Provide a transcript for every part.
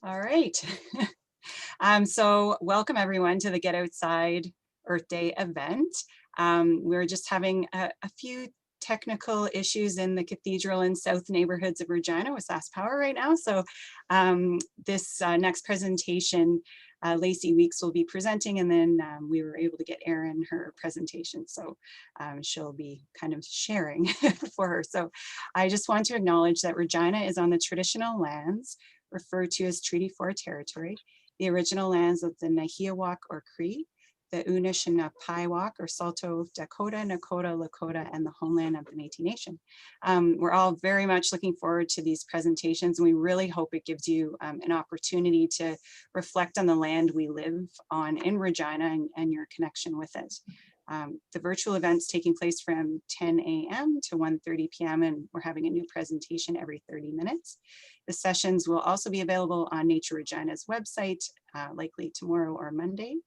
All right. So welcome everyone to the Get Outside Earth Day event. We're just having a few technical issues in the cathedral and south neighborhoods of Regina with SAS Power right now. So this next presentation, Lacey Weeks will be presenting, and then we were able to get Erin her presentation. So she'll be kind of sharing for her. So I just want to acknowledge that Regina is on the traditional lands referred to as Treaty 4 territory, the original lands of the Nahiawak or Cree, the Anishinaapiwak or Salto Dakota, Nakota, Lakota, and the homeland of the Métis Nation. We're all very much looking forward to these presentations, and we really hope it gives you an opportunity to reflect on the land we live on in Regina and your connection with it. The virtual event's taking place from 10 a.m. to 1:30 p.m. and we're having a new presentation every 30 minutes. The sessions will also be available on Nature Regina's website, likely tomorrow or Monday.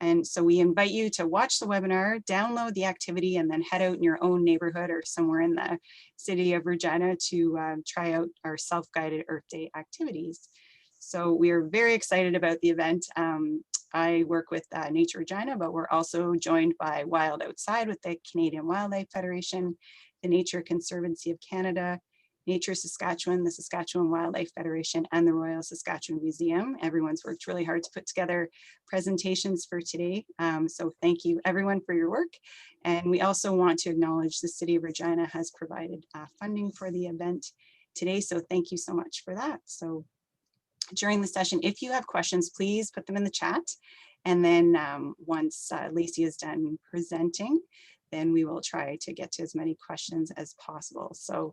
And so we invite you to watch the webinar, download the activity, and then head out in your own neighborhood or somewhere in the city of Regina to try out our self-guided Earth Day activities. So we are very excited about the event. I work with Nature Regina, but we're also joined by Wild Outside with the Canadian Wildlife Federation, the Nature Conservancy of Canada, Nature Saskatchewan, the Saskatchewan Wildlife Federation, and the Royal Saskatchewan Museum. Everyone's worked really hard to put together presentations for today. So thank you everyone for your work. And we also want to acknowledge the City of Regina has provided funding for the event today. So thank you so much for that. So during the session, if you have questions, please put them in the chat. And then once Lacey is done presenting, then we will try to get to as many questions as possible. So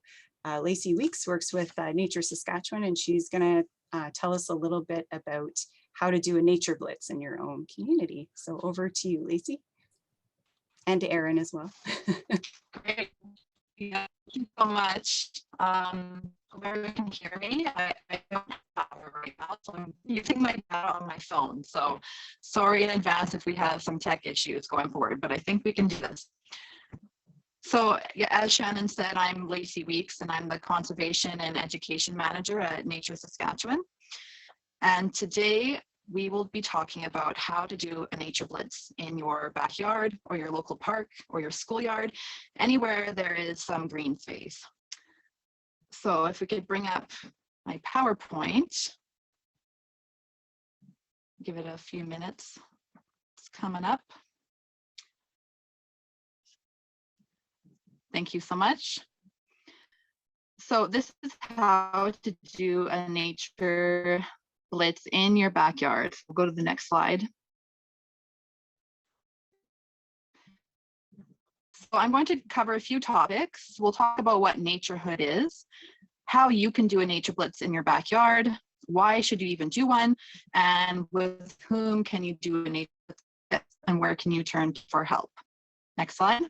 Lacey Weeks works with Nature Saskatchewan, and she's going to tell us a little bit about how to do a NatureBlitz in your own community. So over to you, Lacey, and to Erin as well. Great. Yeah, thank you so much. Hope everyone can hear me. I don't have power right now, so I'm using my data on my phone. So sorry in advance if we have some tech issues going forward, but I think we can do this. So yeah, as Shannon said, I'm Lacey Weeks, and I'm the Conservation and Education Manager at Nature Saskatchewan. And today we will be talking about how to do a NatureBlitz in your backyard or your local park or your schoolyard, anywhere there is some green space. So if we could bring up my PowerPoint, give it a few minutes, it's coming up. Thank you so much. So this is how to do a NatureBlitz in your backyard. We'll go to the next slide. So I'm going to cover a few topics. We'll talk about what Naturehood is, how you can do a NatureBlitz in your backyard, why should you even do one, and with whom can you do a NatureBlitz, and where can you turn for help. Next slide.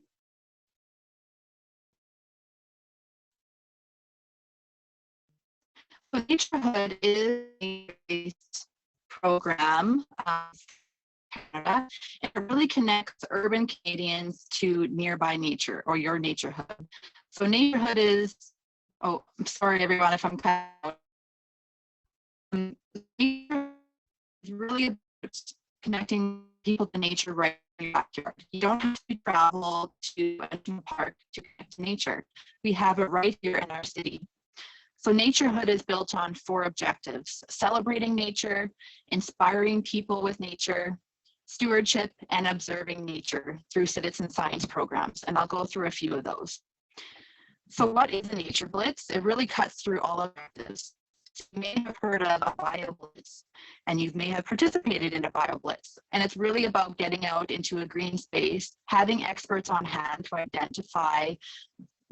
So Naturehood is a program Canada, and it really connects urban Canadians to nearby nature or your nature hub. So neighborhood is, oh, I'm sorry everyone if I'm cut out. It's really about connecting people to nature right in your backyard. You don't have to travel to a park to connect to nature. We have it right here in our city. So Naturehood is built on 4 objectives: celebrating nature, inspiring people with nature, stewardship, and observing nature through citizen science programs. And I'll go through a few of those. So what is a NatureBlitz? It really cuts through all objectives. You may have heard of a BioBlitz, and you may have participated in a BioBlitz. And it's really about getting out into a green space, having experts on hand to identify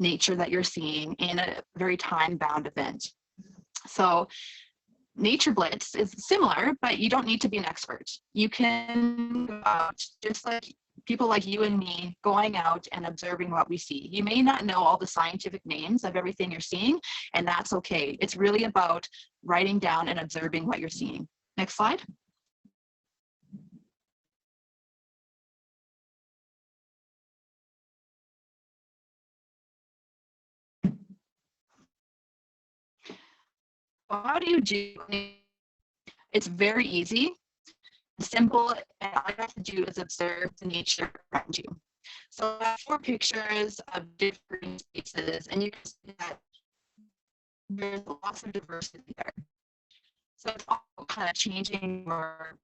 nature that you're seeing in a very time-bound event. So NatureBlitz is similar, but you don't need to be an expert. You can go out just like people like you and me, going out and observing what we see. You may not know all the scientific names of everything you're seeing, and that's okay. It's really about writing down and observing what you're seeing. Next slide. How do you do It's very easy, simple, and all you have to do is observe the nature around you. So I have 4 pictures of different spaces, and you can see that there's lots of diversity there. So it's all kind of changing your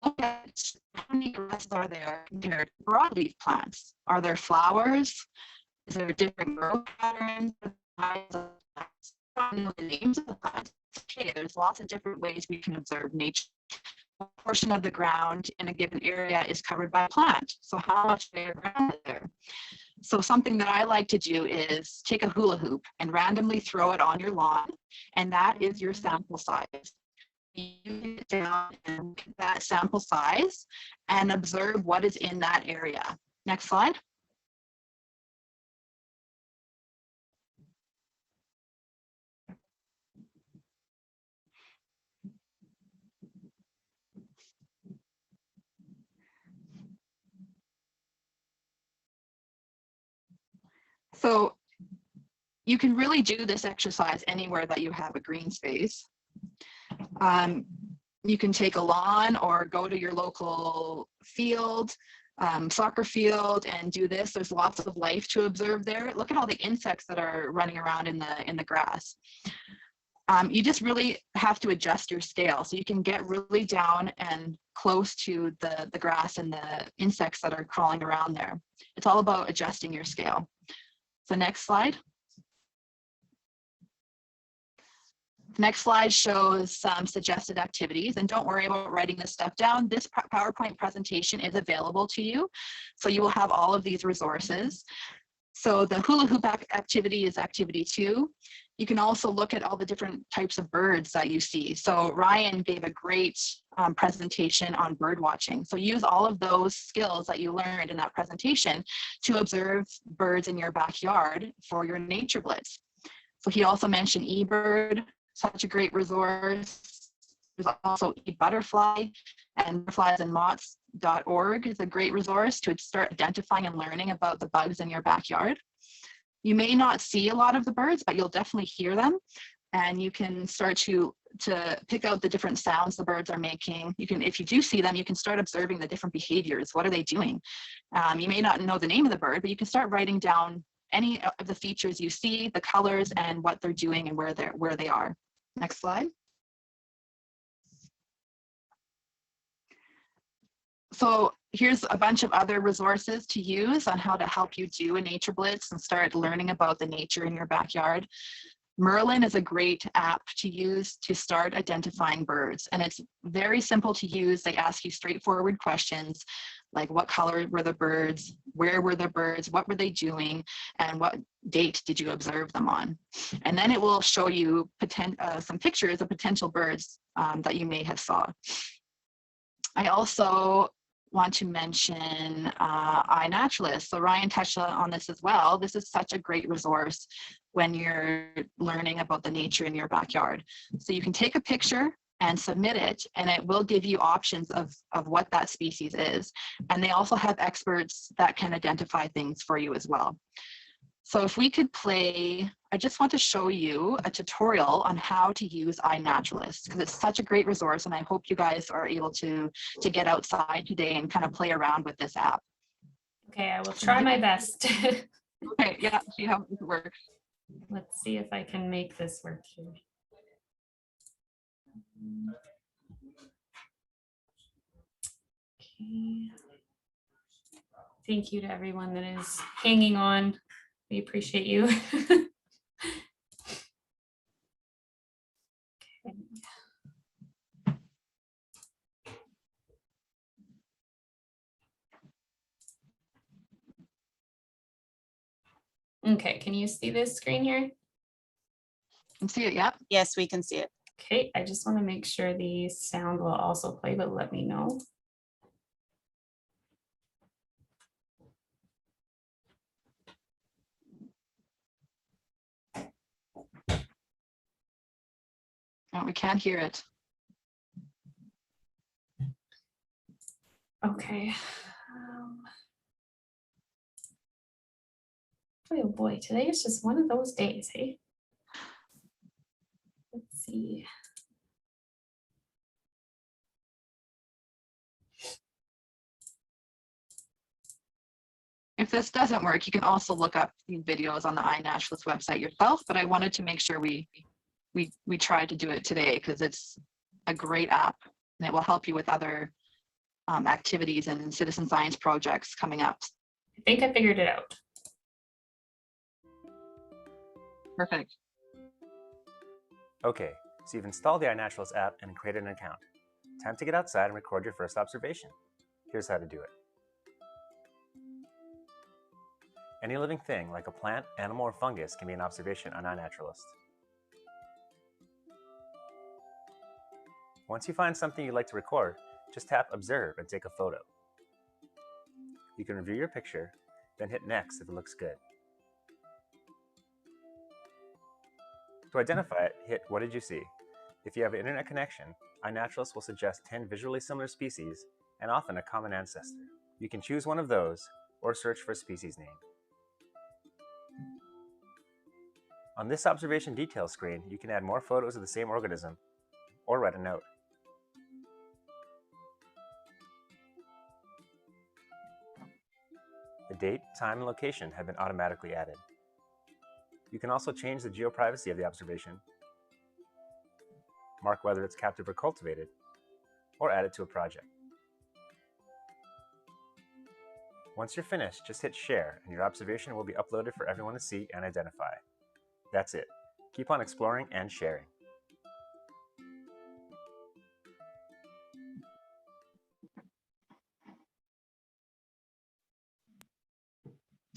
look at how many grasses are there compared to broadleaf plants. Are there flowers? Is there different growth patterns? I don't know the names of the plants. Okay, there's lots of different ways we can observe nature. A portion of the ground in a given area is covered by a plant. So how much bare ground is there? So something that I like to do is take a hula hoop and randomly throw it on your lawn, and that is your sample size. You get down and look at that sample size and observe what is in that area. Next slide. So you can really do this exercise anywhere that you have a green space. You can take a lawn or go to your local field, soccer field, and do this. There's lots of life to observe there. Look at all the insects that are running around in the grass. You just really have to adjust your scale so you can get really down and close to the grass and the insects that are crawling around there. It's all about adjusting your scale. So next slide. Next slide shows some suggested activities, and don't worry about writing this stuff down. This PowerPoint presentation is available to you, so you will have all of these resources. So the hula hoop activity is activity 2. You can also look at all the different types of birds that you see. So Ryan gave a great presentation on bird watching. So use all of those skills that you learned in that presentation to observe birds in your backyard for your NatureBlitz. So he also mentioned eBird, such a great resource. There's also eButterfly, and butterfliesandmoths.org is a great resource to start identifying and learning about the bugs in your backyard. You may not see a lot of the birds, but you'll definitely hear them, and you can start to pick out the different sounds the birds are making. You can, if you do see them, you can start observing the different behaviors. What are they doing? You may not know the name of the bird, but you can start writing down any of the features you see, the colors, and what they're doing and where they are. Next slide. So here's a bunch of other resources to use on how to help you do a NatureBlitz and start learning about the nature in your backyard. Merlin is a great app to use to start identifying birds, and it's very simple to use. They ask you straightforward questions like what color were the birds, where were the birds, what were they doing, and what date did you observe them on. And then it will show you some pictures of potential birds that you may have saw. I also want to mention iNaturalist. So Ryan touched on this as well. This is such a great resource when you're learning about the nature in your backyard. So you can take a picture and submit it, and it will give you options of what that species is. And they also have experts that can identify things for you as well. So if we could play, I just want to show you a tutorial on how to use iNaturalist, because it's such a great resource, and I hope you guys are able to get outside today and kind of play around with this app. Okay, I will try my best. Okay, yeah, see how it works. Let's see if I can make this work here. Okay. Thank you to everyone that is hanging on. We appreciate you. Okay, can you see this screen here? Can see it, yeah. Yes, we can see it. Okay, I just want to make sure the sound will also play, but let me know. No, we can't hear it. Okay. Oh boy, today is just one of those days, hey? Let's see. if this doesn't work, you can also look up these videos on the iNaturalist website yourself, but I wanted to make sure we tried to do it today because it's a great app and it will help you with other activities and citizen science projects coming up. I think I figured it out. Perfect. Okay, so you've installed the iNaturalist app and created an account. Time to get outside and record your first observation. Here's how to do it. Any living thing, like a plant, animal, or fungus, can be an observation on iNaturalist. Once you find something you'd like to record, just tap Observe and take a photo. You can review your picture, then hit Next if it looks good. To identify it, hit What did you see? If you have an internet connection, iNaturalist will suggest 10 visually similar species and often a common ancestor. You can choose one of those or search for a species name. On this observation details screen, you can add more photos of the same organism or write a note. The date, time, and location have been automatically added. You can also change the geoprivacy of the observation, mark whether it's captive or cultivated, or add it to a project. Once you're finished, just hit Share and your observation will be uploaded for everyone to see and identify. That's it. Keep on exploring and sharing.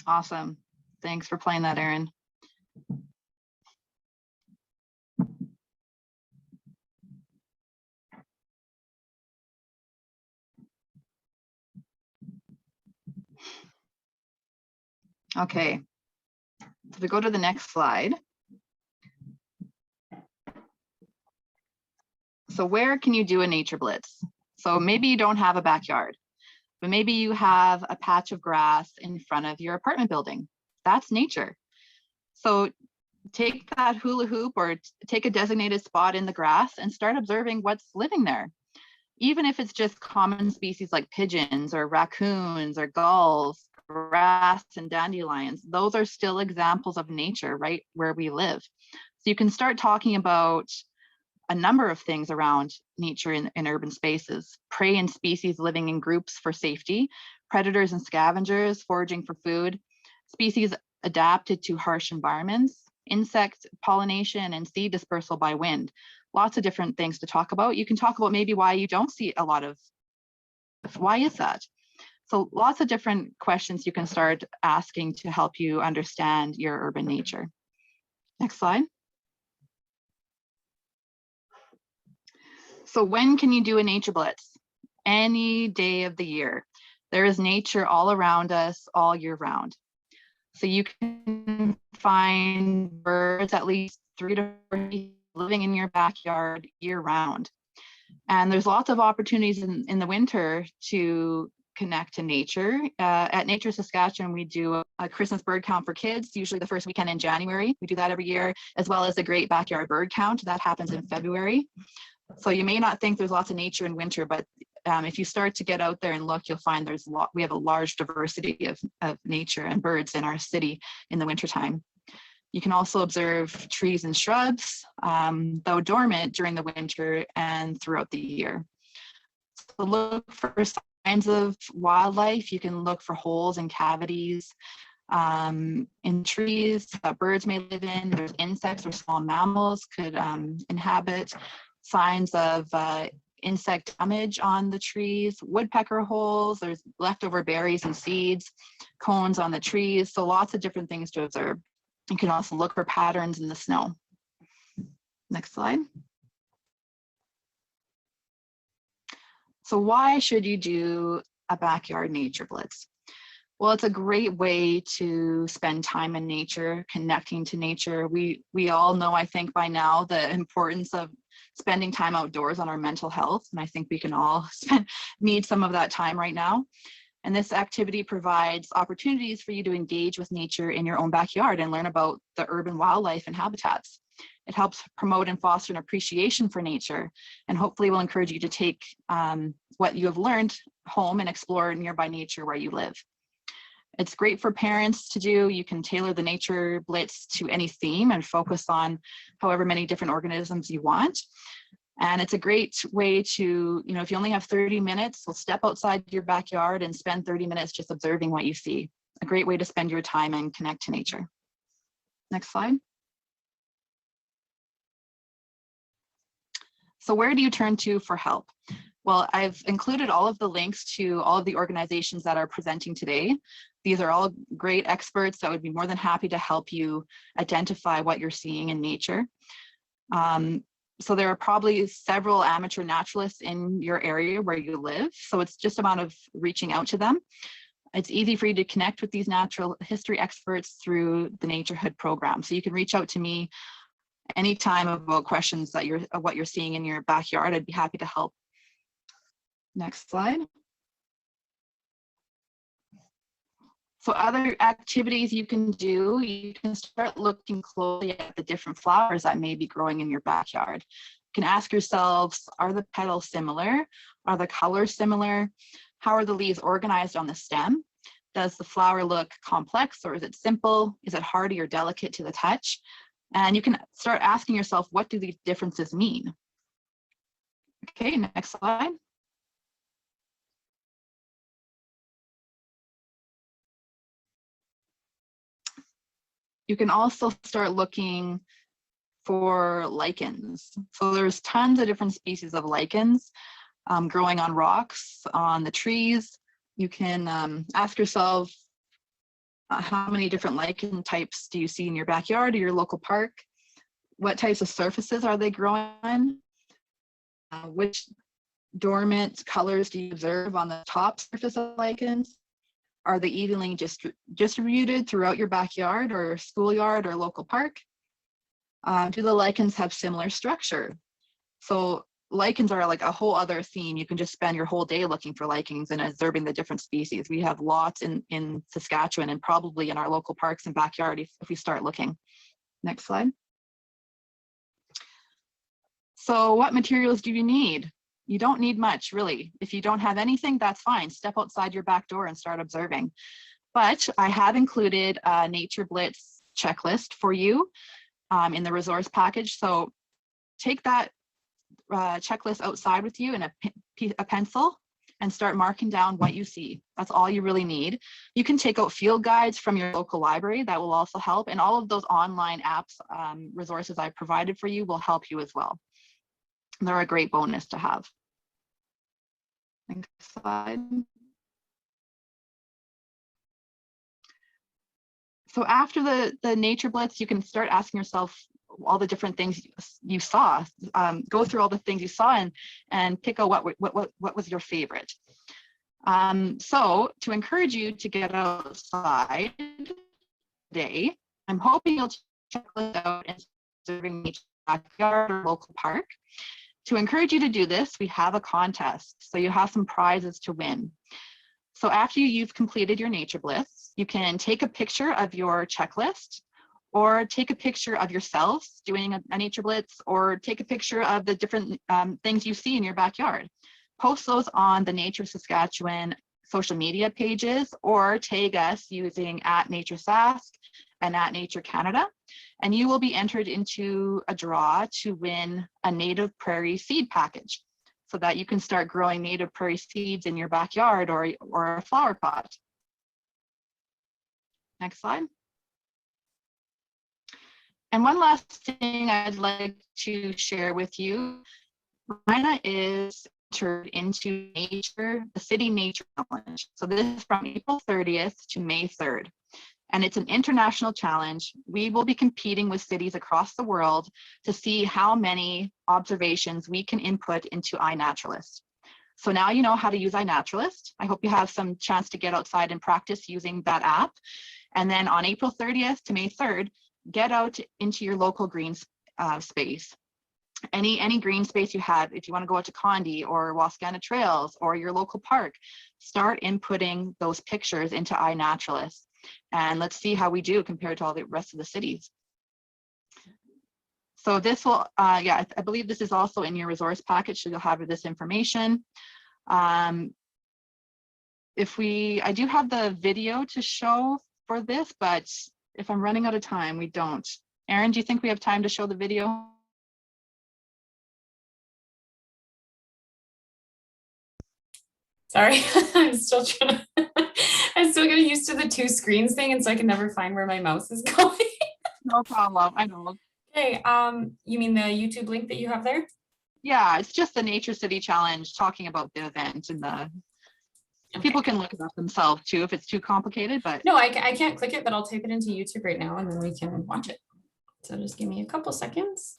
Awesome. Thanks for playing that, Erin. Okay, so we go to the next slide. So where can you do a NatureBlitz? So maybe you don't have a backyard, but maybe you have a patch of grass in front of your apartment building. That's nature. So take that hula hoop or take a designated spot in the grass and start observing what's living there. Even if it's just common species like pigeons or raccoons or gulls, grass and dandelions, those are still examples of nature right where we live. So you can start talking about a number of things around nature in urban spaces: prey and species living in groups for safety, predators and scavengers foraging for food, species adapted to harsh environments, insect pollination and seed dispersal by wind. Lots of different things to talk about. You can talk about maybe why you don't see a lot of, why is that? So lots of different questions you can start asking to help you understand your urban nature. Next slide. So when can you do a NatureBlitz? Any day of the year. There is nature all around us all year round. So you can find birds, at least 3 to 4 living in your backyard year round. And there's lots of opportunities in the winter to connect to nature. At Nature Saskatchewan, we do a Christmas bird count for kids, usually the first weekend in January. We do that every year, as well as a great backyard bird count. That happens in February. So you may not think there's lots of nature in winter, but if you start to get out there and look, you'll find we have a large diversity of nature and birds in our city in the wintertime. You can also observe trees and shrubs, though dormant during the winter and throughout the year. So look for signs of wildlife. You can look for holes and cavities in trees that birds may live in. There's insects or small mammals could inhabit. Signs of insect damage on the trees, woodpecker holes, there's leftover berries and seeds, cones on the trees. So lots of different things to observe. You can also look for patterns in the snow. Next slide. So why should you do a backyard NatureBlitz? Well, it's a great way to spend time in nature, connecting to nature. We all know, I think by now, the importance of spending time outdoors on our mental health. And I think we can all need some of that time right now. And this activity provides opportunities for you to engage with nature in your own backyard and learn about the urban wildlife and habitats. It helps promote and foster an appreciation for nature, and hopefully will encourage you to take what you have learned home and explore nearby nature where you live. It's great for parents to do. You can tailor the NatureBlitz to any theme and focus on however many different organisms you want. And it's a great way to, if you only have 30 minutes, so step outside your backyard and spend 30 minutes just observing what you see. A great way to spend your time and connect to nature. Next slide. So where do you turn to for help? Well, I've included all of the links to all of the organizations that are presenting today. These are all great experts that would be more than happy to help you identify what you're seeing in nature. So there are probably several amateur naturalists in your area where you live. So it's just a matter of reaching out to them. It's easy for you to connect with these natural history experts through the Naturehood program. So you can reach out to me anytime about questions that of what you're seeing in your backyard. I'd be happy to help. Next slide. So other activities you can do, you can start looking closely at the different flowers that may be growing in your backyard. You can ask yourselves, are the petals similar? Are the colors similar? How are the leaves organized on the stem? Does the flower look complex or is it simple? Is it hardy or delicate to the touch? And you can start asking yourself, what do these differences mean? Okay, next slide. You can also start looking for lichens. So there's tons of different species of lichens growing on rocks, on the trees. You can ask yourself, how many different lichen types do you see in your backyard or your local park? What types of surfaces are they growing on? Which dormant colors do you observe on the top surface of lichens? Are they evenly distributed throughout your backyard or schoolyard or local park? Do the lichens have similar structure? So lichens are like a whole other theme. You can just spend your whole day looking for lichens and observing the different species. We have lots in Saskatchewan and probably in our local parks and backyard if we start looking. Next slide. So what materials do you need? You don't need much, really. If you don't have anything, that's fine. Step outside your back door and start observing. But I have included a NatureBlitz checklist for you in the resource package. So take that checklist outside with you and a pencil and start marking down what you see. That's all you really need. You can take out field guides from your local library. That will also help. And all of those online apps, resources I provided for you will help you as well. They're a great bonus to have. Next slide. So after the NatureBlitz, you can start asking yourself all the different things you saw. Go through all the things you saw and pick out what was your favorite. So to encourage you to get outside today, I'm hoping you'll check this out in observing nature backyard or local park. To encourage you to do this, we have a contest. So you have some prizes to win. So after you've completed your NatureBlitz, you can take a picture of your checklist or take a picture of yourselves doing a NatureBlitz or take a picture of the different things you see in your backyard. Post those on the Nature Saskatchewan social media pages or tag us using @NatureSask and @NatureCanada, and you will be entered into a draw to win a native prairie seed package so that you can start growing native prairie seeds in your backyard or a flower pot. Next slide. And one last thing I'd like to share with you, Rhina is entered into the City Nature Challenge. So this is from April 30th to May 3rd. And it's an international challenge. We will be competing with cities across the world to see how many observations we can input into iNaturalist. So now you know how to use iNaturalist. I hope you have some chance to get outside and practice using that app. And then on April 30th to May 3rd, get out into your local green space. Any green space you have, if you want to go out to Condi or Wascana Trails or your local park, start inputting those pictures into iNaturalist. And let's see how we do compared to all the rest of the cities. So this will, yeah, I believe this is also in your resource package, so you'll have this information. I do have the video to show for this, but if I'm running out of time, we don't. Erin, do you think we have time to show the video? Sorry, I'm still trying to, I'm still getting used to the two screens thing, and so I can never find where my mouse is going. No problem, I know. Okay, you mean the YouTube link that you have there? Yeah, it's just the Nature City Challenge talking about the event, and Okay. people can look it up themselves too if it's too complicated, but. No, I can't click it, but I'll type it into YouTube right now and then we can watch it. So just give me a couple seconds.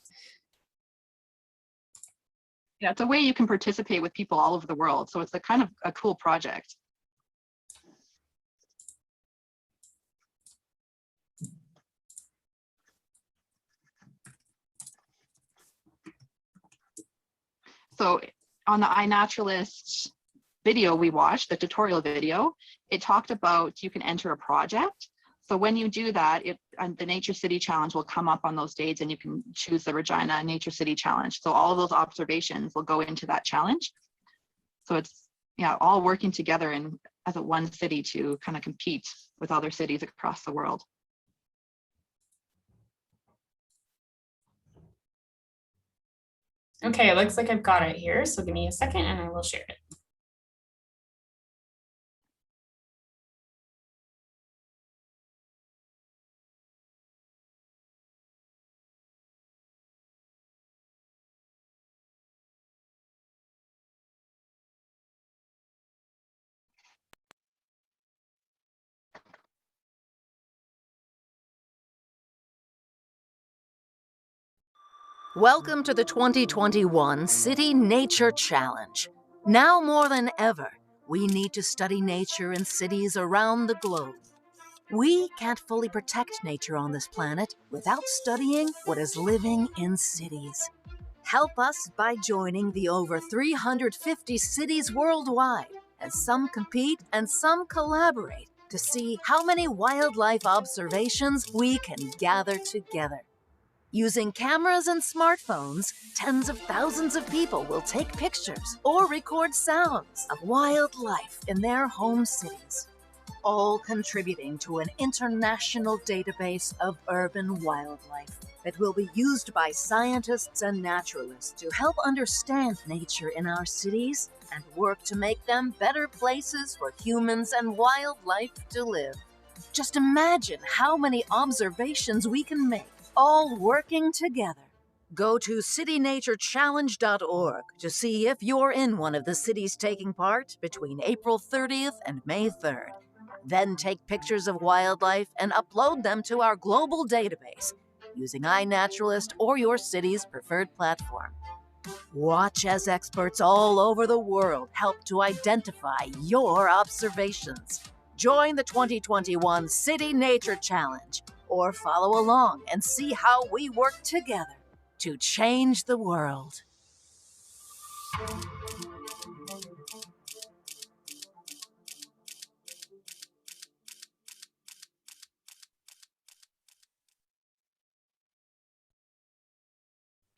Yeah, it's a way you can participate with people all over the world. So it's a kind of a cool project. So on the iNaturalist video we watched, the tutorial video, it talked about you can enter a project. So when you do that, the Nature City Challenge will come up on those days and you can choose the Regina Nature City Challenge. So all of those observations will go into that challenge. So it's, yeah, all working together and as a one city to kind of compete with other cities across the world. Okay, it looks like I've got it here. So give me a second and I will share it. Welcome to the 2021 City Nature Challenge. Now more than ever, we need to study nature in cities around the globe. We can't fully protect nature on this planet without studying what is living in cities. Help us by joining the over 350 cities worldwide, as some compete and some collaborate to see how many wildlife observations we can gather together. Using cameras and smartphones, tens of thousands of people will take pictures or record sounds of wildlife in their home cities, all contributing to an international database of urban wildlife that will be used by scientists and naturalists to help understand nature in our cities and work to make them better places for humans and wildlife to live. Just imagine how many observations we can make, all working together. Go to citynaturechallenge.org to see if you're in one of the cities taking part between April 30th and May 3rd. Then take pictures of wildlife and upload them to our global database using iNaturalist or your city's preferred platform. Watch as experts all over the world help to identify your observations. Join the 2021 City Nature Challenge, or follow along and see how we work together to change the world.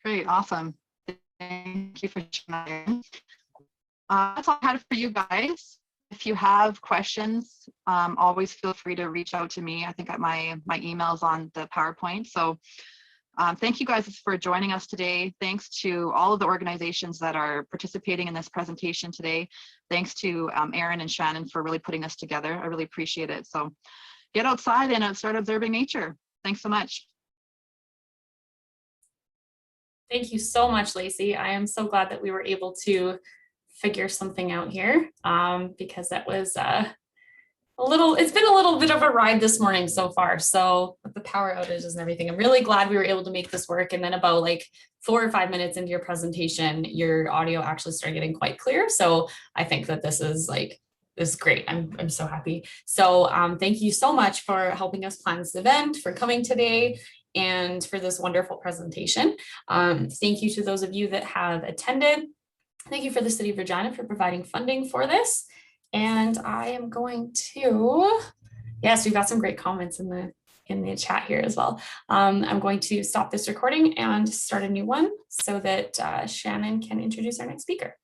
Great, awesome. Thank you for sharing. That's all I had for you guys. If you have questions, always feel free to reach out to me. I think my email's on the PowerPoint. So thank you guys for joining us today. Thanks to all of the organizations that are participating in this presentation today. Thanks to Erin and Shannon for really putting us together. I really appreciate it. So get outside and start observing nature. Thanks so much. Thank you so much, Lacey. I am so glad that we were able to figure something out here because that was it's been a little bit of a ride this morning so far. So with the power outages and everything, I'm really glad we were able to make this work. And then about like 4 or 5 minutes into your presentation, your audio actually started getting quite clear. So I think that this is great. I'm so happy. So thank you so much for helping us plan this event, for coming today, and for this wonderful presentation. Thank you to those of you that have attended. Thank you for the City of Regina for providing funding for this. And I am going to, yes, we've got some great comments in the chat here as well. I'm going to stop this recording and start a new one so that Shannon can introduce our next speaker.